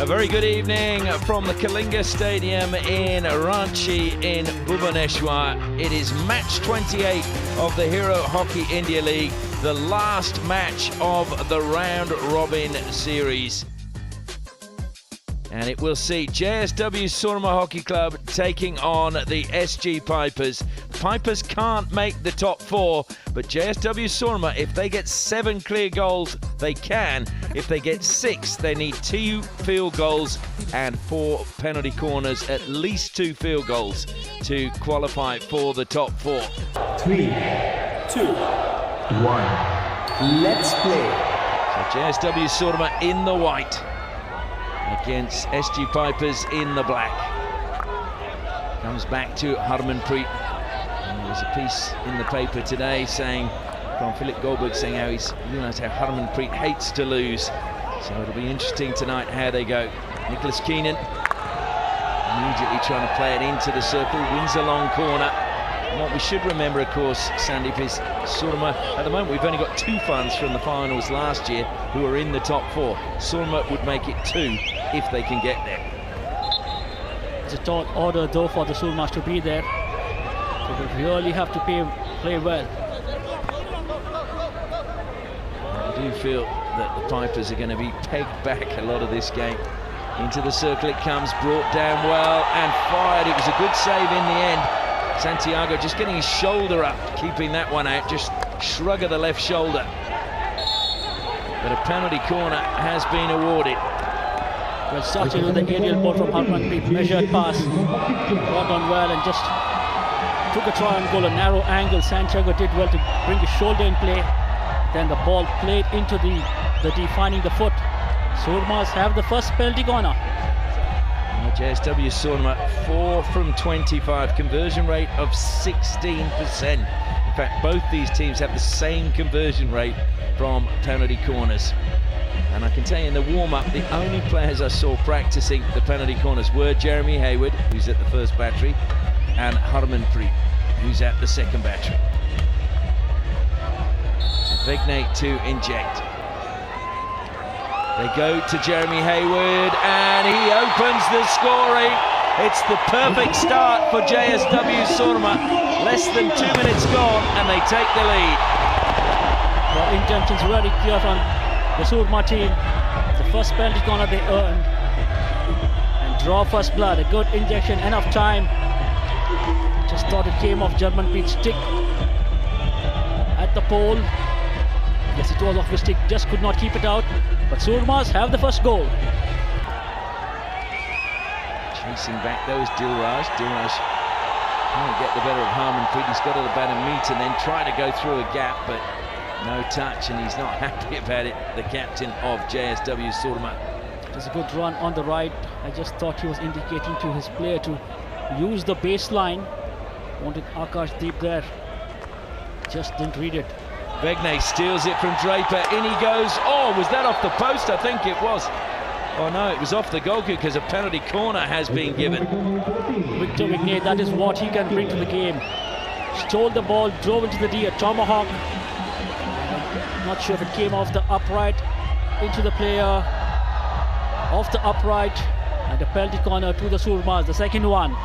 A very good evening from the Kalinga Stadium in Ranchi in Bhubaneswar. It is match 28 of the Hero Hockey India League, the last match of the round-robin series. And it will see JSW Soorma Hockey Club taking on the SG Pipers. Pipers can't make the top four, but JSW Soorma, if they get 7 clear goals, they can. If they get 6, they need 2 field goals and 4 penalty corners, at least 2 field goals to qualify for the top 4. 3, 2, 1, let's play. So JSW Soorma in the white against SG Pipers in the black. Comes back to Harmanpreet. And there's a piece in the paper today saying, from Philip Goldberg, saying how he's realised how Harmanpreet hates to lose. So it'll be interesting tonight how they go. Nicholas Keenan immediately trying to play it into the circle, wins a long corner. And what we should remember, of course, Sandeep, is Soorma, at the moment we've only got 2 fans from the finals last year who are in the top 4. Soorma would make it 2 if they can get there. It's a tall order though for the Soormas to be there. So they really have to play well. I do feel that the Pipers are going to be pegged back a lot of this game. Into the circle it comes, brought down well and fired. It was a good save in the end. Santiago just getting his shoulder up, keeping that one out, just shrug of the left shoulder. But a penalty corner has been awarded. Well, started with the aerial ball from Harmanpreet, measured pass, got on well and just took a try and goal, a narrow angle. Santiago did well to bring his shoulder in play. Then the ball played into the defining the foot. Soormas have the first penalty corner. JSW Soorma 4 from 25, conversion rate of 16%. In fact, both these teams have the same conversion rate from penalty corners. And I can tell you in the warm-up, the only players I saw practicing the penalty corners were Jeremy Hayward, who's at the first battery, and Harmanpreet, who's at the second battery. So Vegnay to inject. They go to Jeremy Hayward and he opens the scoring. It's the perfect start for JSW Soorma. Less than 2 minutes gone and they take the lead. The intentions very clear from the Soorma team. The first penalty corner they earned. And draw first blood, a good injection, enough time. Just thought it came off Harmanpreet's stick at the pole. Yes, it was off his stick, just could not keep it out. But Soormas have the first goal. Chasing back those Dilraj. Dilraj can't get the better of Harmanpreet. He's got it about a metre and then try to go through a gap, but no touch, and he's not happy about it, the captain of JSW Soorma. It was a good run on the right. I just thought he was indicating to his player to use the baseline. Wanted Akash Deep there. Just didn't read it. Vegnay steals it from Draper, in he goes. Oh, was that off the post? I think it was. Oh no, it was off the goal kick because a penalty corner has been given. Victor Vegnay, that is what he can bring to the game. Stole the ball, drove into the D, a tomahawk. Not sure if it came off the upright, into the player, off the upright, and a penalty corner to the Soormas, the second one.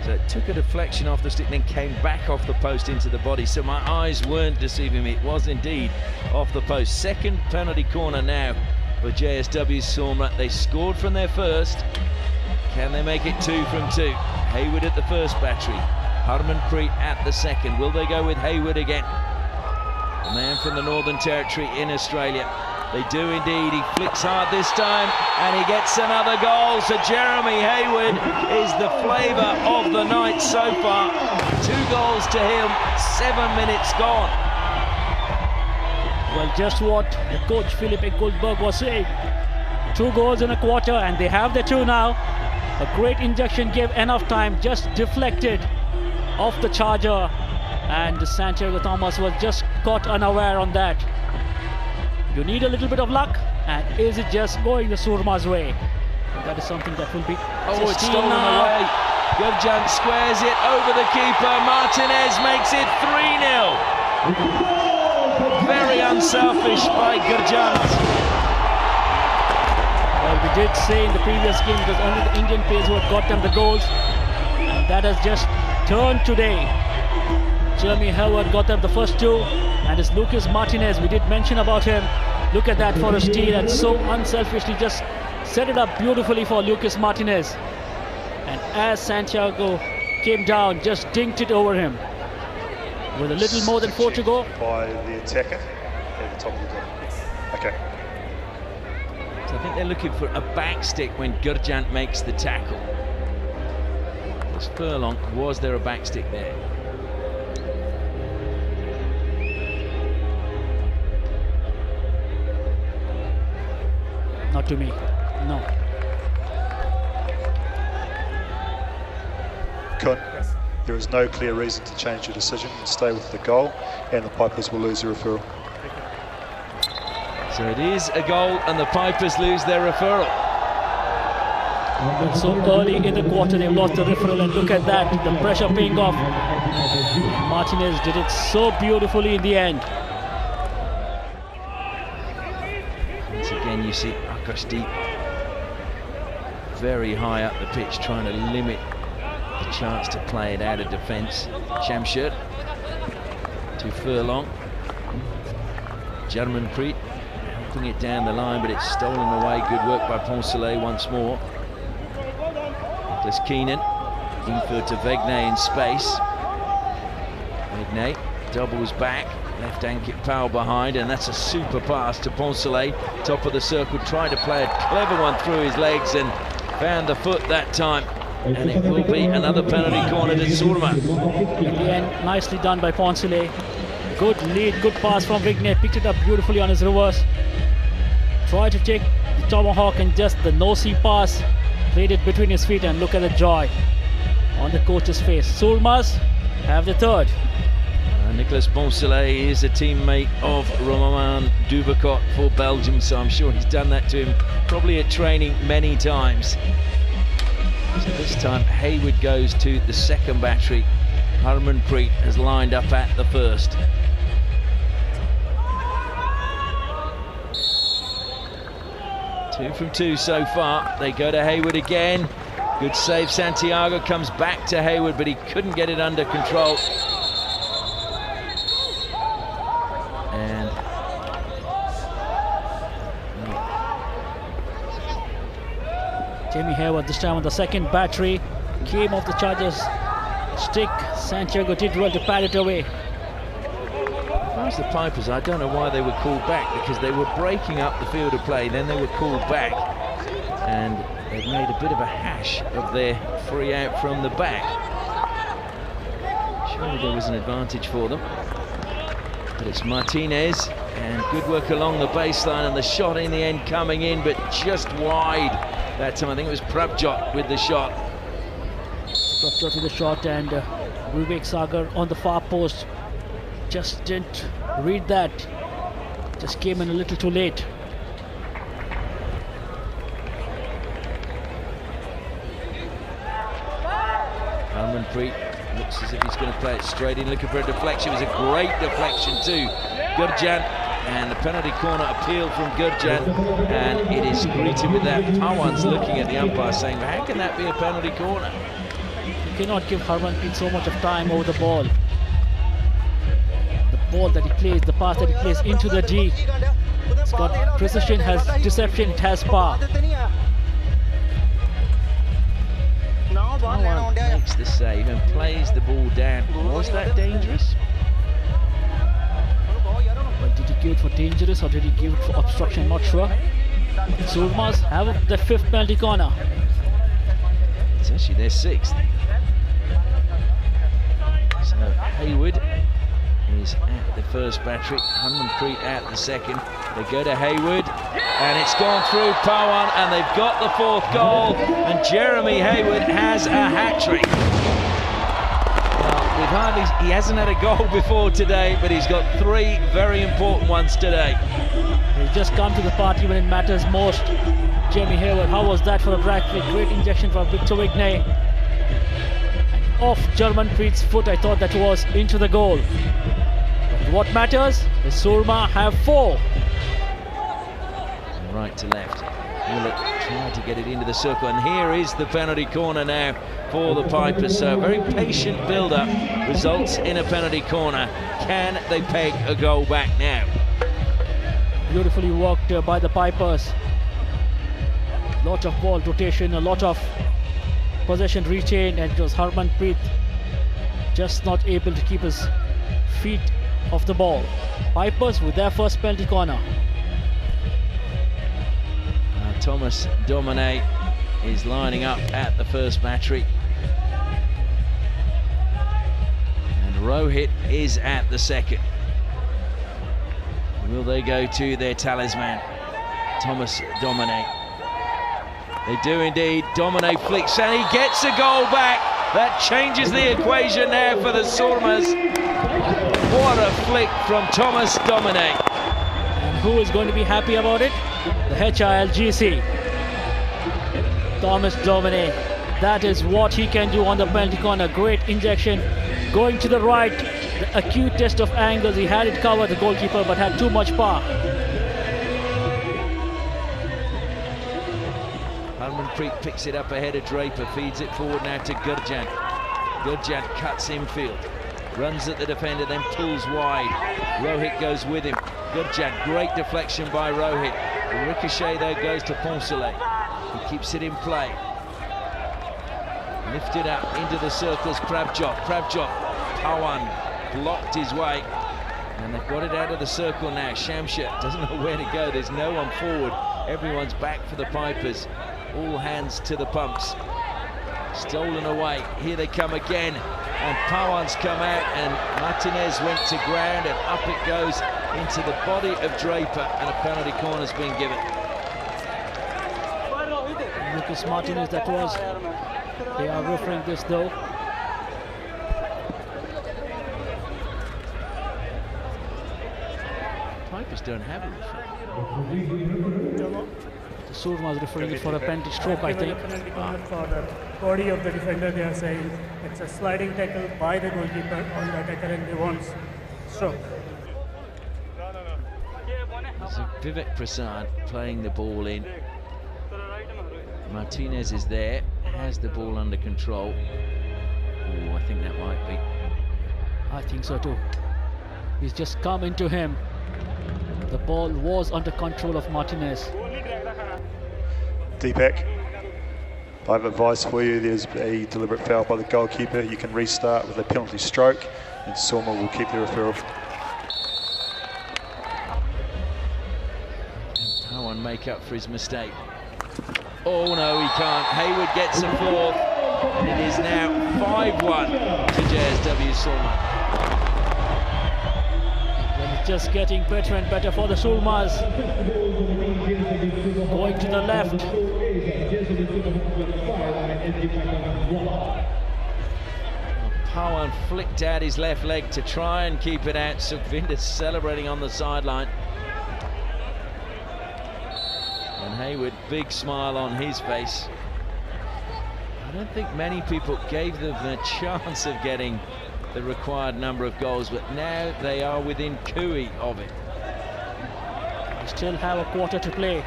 So it took a deflection off the stick, then came back off the post into the body. So my eyes weren't deceiving me. It was indeed off the post. Second penalty corner now for JSW Soorma. They scored from their first. Can they make it 2 from 2? Hayward at the first battery. Harmanpreet at the second. Will they go with Hayward again? The man from the Northern Territory in Australia. They do indeed. He flicks hard this time and he gets another goal. So Jeremy Hayward is the flavour of the night so far. 2 goals to him, 7 minutes gone. Well, just what the coach Philip Goldberg was saying. 2 goals in a quarter and they have the 2 now. A great injection gave enough time, just deflected off the charger. And Santiago Thomas was just caught unaware on that. You need a little bit of luck, and is it just going the Soorma's way? And that is something that will be... Oh, it's stolen away. Gurjant squares it over the keeper. Martinez makes it 3-0. Very unselfish by Gurjant. did say in the previous game it was only the Indian players who had got them the goals, and that has just turned today. Jeremy Hayward got them the first two, and it's Lucas Martinez, we did mention about him. Look at that for a steal, and so unselfishly just set it up beautifully for Lucas Martinez. And as Santiago came down, just dinked it over him. With a little more than 4 to go. By the attacker at the top of the goal. Okay. So I think they're looking for a back stick when Gurjant makes the tackle. Was Furlong, was there a back stick there? Not to me, no. Kun, there is no clear reason to change your decision and stay with the goal, and the Pipers will lose the referral. So it is a goal and the Pipers lose their referral. So early in the quarter they've lost the referral, and look at that, the pressure paying off. Martinez did it so beautifully in the end. Once again you see Akashdeep very high up the pitch trying to limit the chance to play it out of defence. Shamshed to Furlong. Jarmanpreet helping it down the line, but it's stolen away. Good work by Poncelet once more. Nicholas Keenan, Ingford to Vegne in space. Vegne doubles back, left ankle foul behind, and that's a super pass to Poncelet. Top of the circle, tried to play a clever one through his legs and found the foot that time. And it will be another penalty corner to Soorma. In the end, nicely done by Poncelet. Good lead, good pass from Vigne, picked it up beautifully on his reverse. Tried to take the tomahawk and just the no-see pass. Played it between his feet, and look at the joy on the coach's face. Soormas have the third. Nicolas Poncelet is a teammate of Romain Duvacot for Belgium, so I'm sure he's done that to him, probably at training many times. So this time Hayward goes to the second battery. Harmanpreet has lined up at the first. Two from two so far. They go to Hayward again. Good save. Santiago comes back to Hayward, but he couldn't get it under control. And Jamie Hayward this time on the second battery. Came off the Chargers stick. Santiago did well to pat it away. As far as the Pipers, I don't know why they were called back, because they were breaking up the field of play, then they were called back, and they've made a bit of a hash of their free out from the back. Surely there was an advantage for them, but it's Martinez, and good work along the baseline, and the shot in the end coming in, but just wide that time. I think it was Prabjot with the shot. Prabjot with the shot, and Vivek Sagar on the far post. Just didn't read that. Just came in a little too late. Harmanpreet looks as if he's going to play it straight in, looking for a deflection. It was a great deflection too. Gurjant, and the penalty corner appeal from Gurjant, and it is greeted with that. Pawan's looking at the umpire saying, well, how can that be a penalty corner? You cannot give Harmanpreet so much of time over the ball. The ball that he plays, the pass that he plays into the D. It's got precision, has deception, it has power. Pawan makes the save and plays the ball down. Was that dangerous? Well, did he give it for dangerous or did he give it for obstruction? Not sure. Soormas have the fifth penalty corner. It's actually their sixth. So Hayward is at the first battery, Harmanpreet at the second. They go to Hayward, and it's gone through Pawan, and they've got the fourth goal, and Jeremy Hayward has a hat-trick. Well, he hasn't had a goal before today, but he's got three very important ones today. He's just come to the party when it matters most. Jeremy Hayward, how was that for a drag flick? Great injection from Victor Vigne. And off Jarmanpreet's foot, I thought that was into the goal. But what matters is Soorma have four. Right to left. He'll try to get it into the circle, and here is the penalty corner now for the Pipers. So a very patient build-up results in a penalty corner. Can they peg a goal back now? Beautifully worked by the Pipers. Lot of ball rotation, a lot of possession retained, and it was Harmanpreet just not able to keep his feet off the ball. Pipers with their first penalty corner. Thomas Domine is lining up at the first battery. And Rohit is at the second. Will they go to their talisman, Thomas Domine? They do indeed. Domine flicks and he gets a goal back. That changes the equation now for the Soormas. What a flick from Thomas Domine. And who is going to be happy about it? The HILGC. Thomas Domine. That is what he can do on the penalty corner. Great injection. Going to the right. The acute test of angles. He had it covered, the goalkeeper, but had too much power. Harmanpreet picks it up ahead of Draper, feeds it forward now to Gurjan. Gurjan cuts infield, runs at the defender, then pulls wide. Rohit goes with him. Gurjan, great deflection by Rohit. The ricochet though goes to Poncelet. He keeps it in play. Lifted up into the circles, Prabjot. Pawan blocked his way. And they've got it out of the circle now. Shamsha doesn't know where to go. There's no one forward. Everyone's back for the Pipers. All hands to the pumps. Stolen away. Here they come again. And Pawan's come out, and Martinez went to ground, and up it goes into the body of Draper, and a penalty corner's been given. Lucas Martinez, that was. They are referring this though. Pipers don't have a referee. The Soorma is referring it for a penalty stroke, I think. For the body of the defender, they are saying it's a sliding tackle by the goalkeeper on the attacker, and they want stroke. So Vivek Prasad playing the ball in. Martinez is there, has the ball under control. Oh, I think that might be. I think so too. He's just come into him. The ball was under control of Martinez. Deepak, I have advice for you. There's a deliberate foul by the goalkeeper. You can restart with a penalty stroke, and Soorma will keep the referral. Pawan make up for his mistake. Oh no, he can't. Hayward gets a fourth, and it is now 5-1 to JSW Soorma. Well, it's just getting better and better for the Soormas. Going to the left. Pawan flicked out his left leg to try and keep it out. Sukhvinder celebrating on the sideline. And Hayward, big smile on his face. I don't think many people gave them a chance of getting the required number of goals, but now they are within cooey of it. We still have a quarter to play.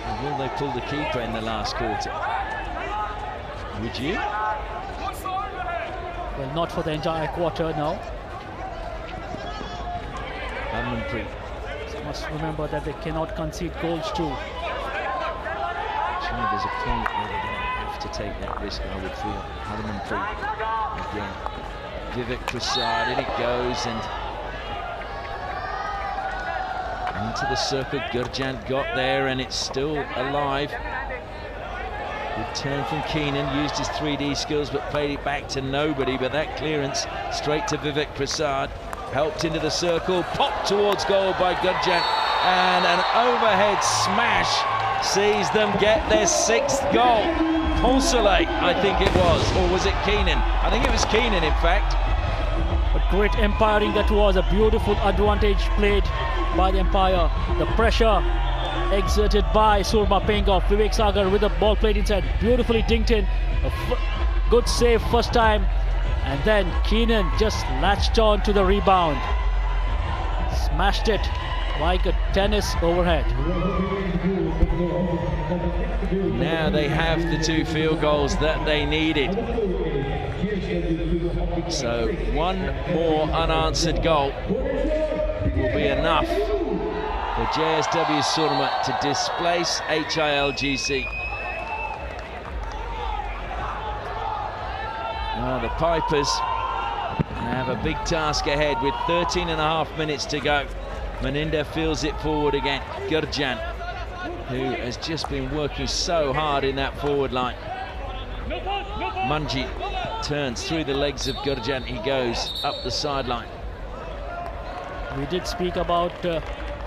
And will they pull the keeper in the last quarter? Would you? Well, not for the entire quarter, no. Harmanpreet. Must remember that they cannot concede goals too. Actually, there's a point where they're going to have to take that risk, I would feel. Harmanpreet again. Vivek Prasad, in it goes, and into the circle. Gurjan got there, and it's still alive. Good turn from Keenan, used his 3D skills but played it back to nobody, but that clearance straight to Vivek Prasad. Helped into the circle, popped towards goal by Gurjan, and an overhead smash sees them get their 6th goal. Poncelet, I think it was, or was it Keenan? I think it was Keenan, in fact. But great umpiring that was, a beautiful advantage played by the umpire. The pressure exerted by Soorma paying off. Vivek Sagar with the ball played inside, beautifully dinked in. Good save first time. And then Keenan just latched on to the rebound. smashed it like a tennis overhead. Now they have the 2 field goals that they needed. So one more unanswered goal will be enough for JSW Soorma to displace HILGC. Now the Pipers have a big task ahead with 13.5 minutes to go. Maninda fields it forward again. Gurjan, who has just been working so hard in that forward line. Manji turns through the legs of Gurjan. He goes up the sideline. We did speak about the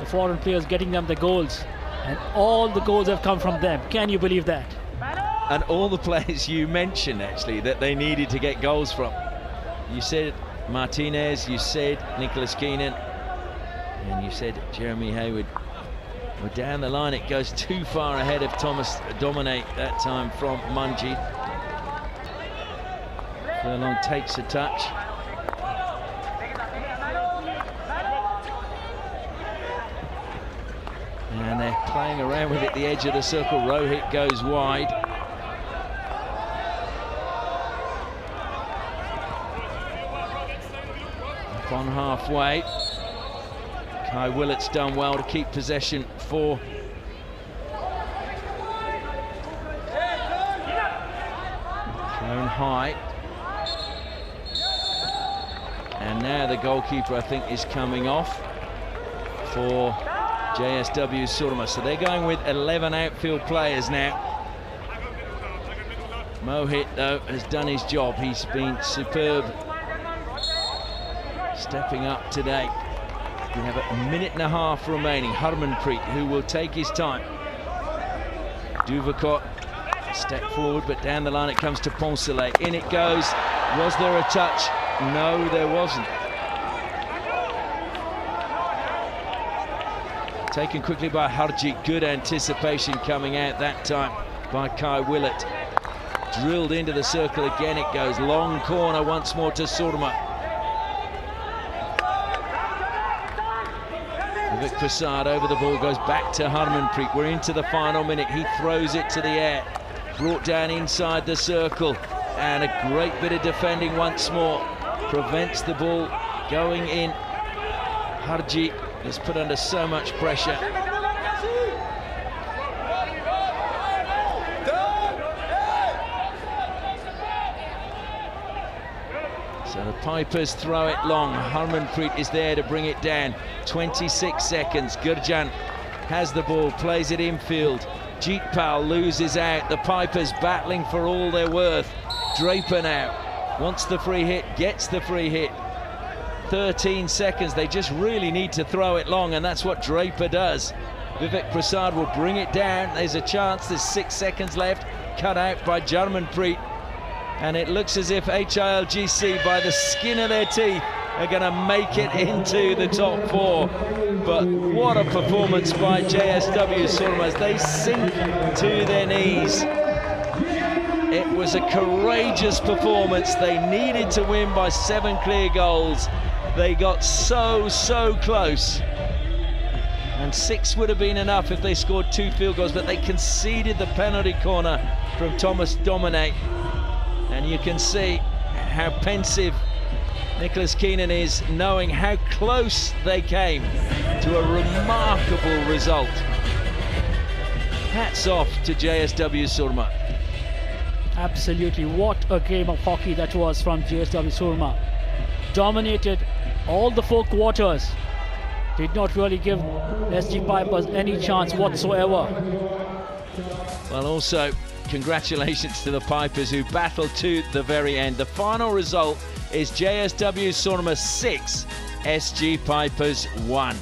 foreign players getting them the goals, and all the goals have come from them. Can you believe that? And all the players you mentioned, actually, that they needed to get goals from. You said Martinez, you said Nicholas Keenan, and you said Jeremy Hayward. Well, down the line, it goes too far ahead of Thomas Domine that time from Manji. Furlong takes a touch. And they're playing around with it, the edge of the circle. Rohit goes wide. Up on halfway. Kai Willett's done well to keep possession for thrown high. And now the goalkeeper, I think, is coming off for JSW Soorma. So they're going with 11 outfield players now. Mohit, though, has done his job. He's been superb, stepping up today. We have a minute and a half remaining. Harmanpreet, who will take his time. Duvakot, step forward, but down the line it comes to Poncelet. In it goes. Was there a touch? No, there wasn't. Taken quickly by Harji. Good anticipation coming out that time by Kai Willett. Drilled into the circle again. It goes long corner once more to Soorma. Vivek Prasad over the ball, goes back to Harmanpreet. We're into the final minute. He throws it to the air. Brought down inside the circle. And a great bit of defending once more. Prevents the ball going in. Harji is put under so much pressure. So the Pipers throw it long. Harmanpreet is there to bring it down. 26 seconds. Gurjan has the ball, plays it infield. Jeetpal loses out. The Pipers battling for all they're worth. Draper now wants the free hit, gets the free hit. 13 seconds. They just really need to throw it long, and that's what Draper does. Vivek Prasad will bring it down. There's a chance. There's 6 seconds left. Cut out by Jarmanpreet. And it looks as if HILGC, by the skin of their teeth, are going to make it into the top 4. But what a performance by JSW Soorma as they sink to their knees. It was a courageous performance. They needed to win by 7 clear goals. They got so close. And 6 would have been enough if they scored 2 field goals, but they conceded the penalty corner from Thomas Domine. And you can see how pensive Nicholas Keenan is, knowing how close they came to a remarkable result. Hats off to JSW Soorma. Absolutely, what a game of hockey that was from JSW Soorma. Dominated all the 4 quarters. Did not really give SG Pipers any chance whatsoever. Well, also, congratulations to the Pipers who battled to the very end. The final result is JSW Soorma 6, SG Pipers 1.